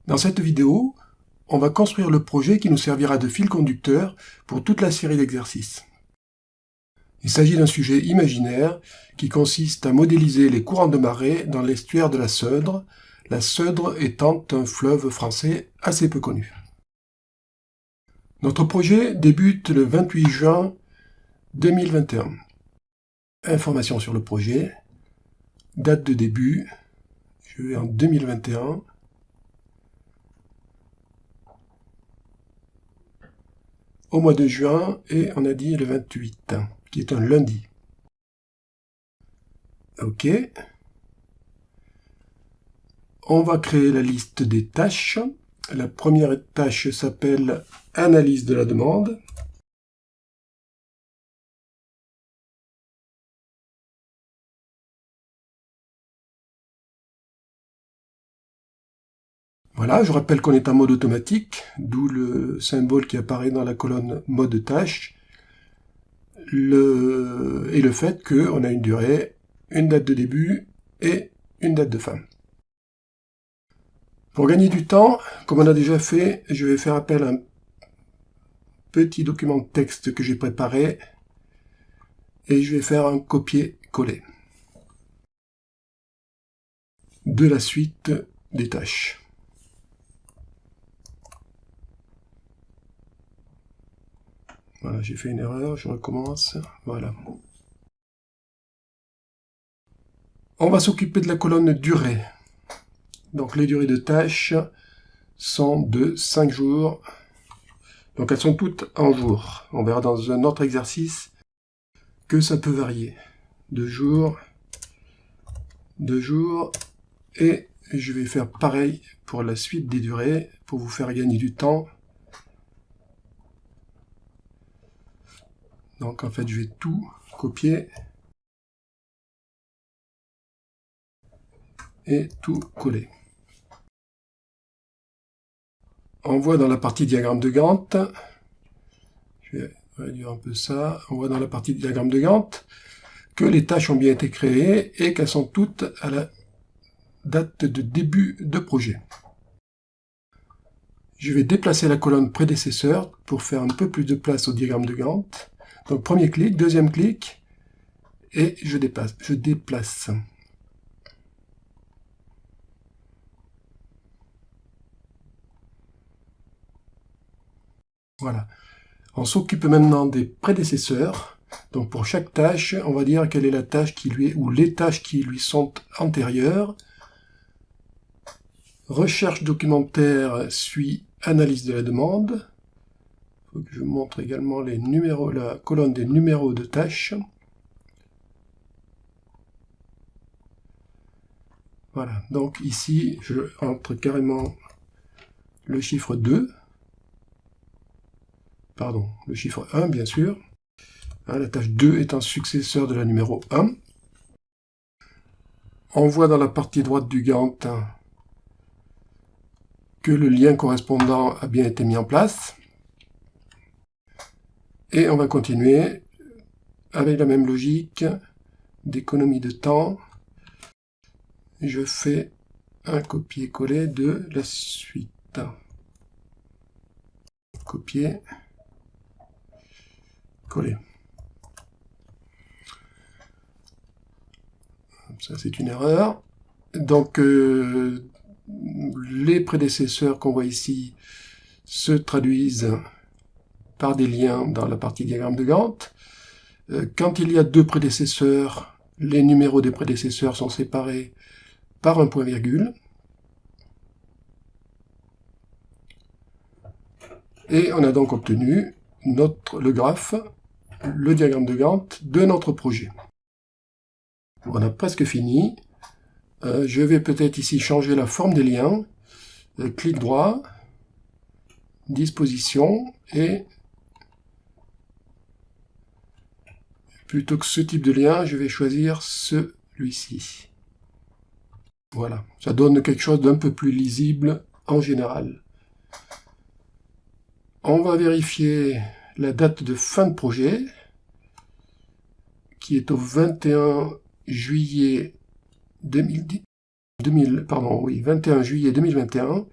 Dans cette vidéo, on va construire le projet qui nous servira de fil conducteur pour toute la série d'exercices. Il s'agit d'un sujet imaginaire qui consiste à modéliser les courants de marée dans l'estuaire de la Seudre étant un fleuve français assez peu connu. Notre projet débute le 28 juin 2021. Informations sur le projet, date de début, je vais en 2021. Au mois de juin, et on a dit le 28, qui est un lundi. OK. On va créer la liste des tâches. La première tâche s'appelle « Analyse de la demande ». Voilà, je rappelle qu'on est en mode automatique, d'où le symbole qui apparaît dans la colonne « Mode tâche » et le fait qu'on a une durée, une date de début et une date de fin. Pour gagner du temps, comme on a déjà fait, je vais faire appel à un petit document de texte que j'ai préparé et je vais faire un copier-coller de la suite des tâches. Voilà, j'ai fait une erreur, je recommence. Voilà. On va s'occuper de la colonne durée. Donc les durées de tâches sont de 5 jours. Donc elles sont toutes en jours. On verra dans un autre exercice que ça peut varier. 2 jours, 2 jours, et je vais faire pareil pour la suite des durées, pour vous faire gagner du temps. Donc en fait, je vais tout copier et tout coller. On voit dans la partie diagramme de Gantt, je vais réduire un peu ça, on voit dans la partie diagramme de Gantt que les tâches ont bien été créées et qu'elles sont toutes à la date de début de projet. Je vais déplacer la colonne prédécesseur pour faire un peu plus de place au diagramme de Gantt. Donc premier clic, deuxième clic, et je déplace. Voilà. On s'occupe maintenant des prédécesseurs. Donc pour chaque tâche, on va dire quelle est la tâche qui lui est, ou les tâches qui lui sont antérieures. Recherche documentaire suit analyse de la demande. Il faut que je montre également les numéros, la colonne des numéros de tâches. Voilà, donc ici, je entre carrément le chiffre 2. Pardon, le chiffre 1, bien sûr. La tâche 2 est un successeur de la numéro 1. On voit dans la partie droite du Gantt que le lien correspondant a bien été mis en place. Et on va continuer avec la même logique d'économie de temps. Je fais un copier-coller de la suite. Copier, coller. Ça, c'est une erreur. Donc, les prédécesseurs qu'on voit ici se traduisent par des liens dans la partie diagramme de Gantt. Quand il y a deux prédécesseurs, les numéros des prédécesseurs sont séparés par un point-virgule. Et on a donc obtenu le graphe, le diagramme de Gantt de notre projet. On a presque fini. Je vais peut-être ici changer la forme des liens. Clic droit, disposition, et plutôt que ce type de lien, je vais choisir celui-ci. Voilà, ça donne quelque chose d'un peu plus lisible en général. On va vérifier la date de fin de projet, qui est au 21 juillet 21 juillet 2021.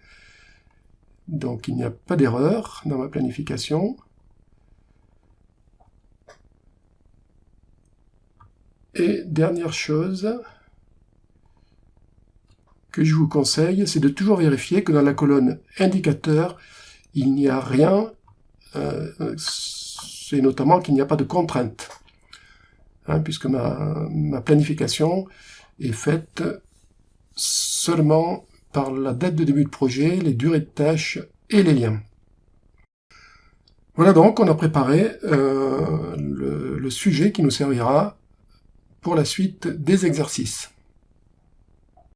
Donc il n'y a pas d'erreur dans ma planification. Et dernière chose que je vous conseille, c'est de toujours vérifier que dans la colonne indicateur, il n'y a rien, c'est notamment qu'il n'y a pas de contrainte, hein, puisque ma planification est faite seulement par la date de début de projet, les durées de tâches et les liens. Voilà donc, on a préparé le sujet qui nous servira pour la suite des exercices.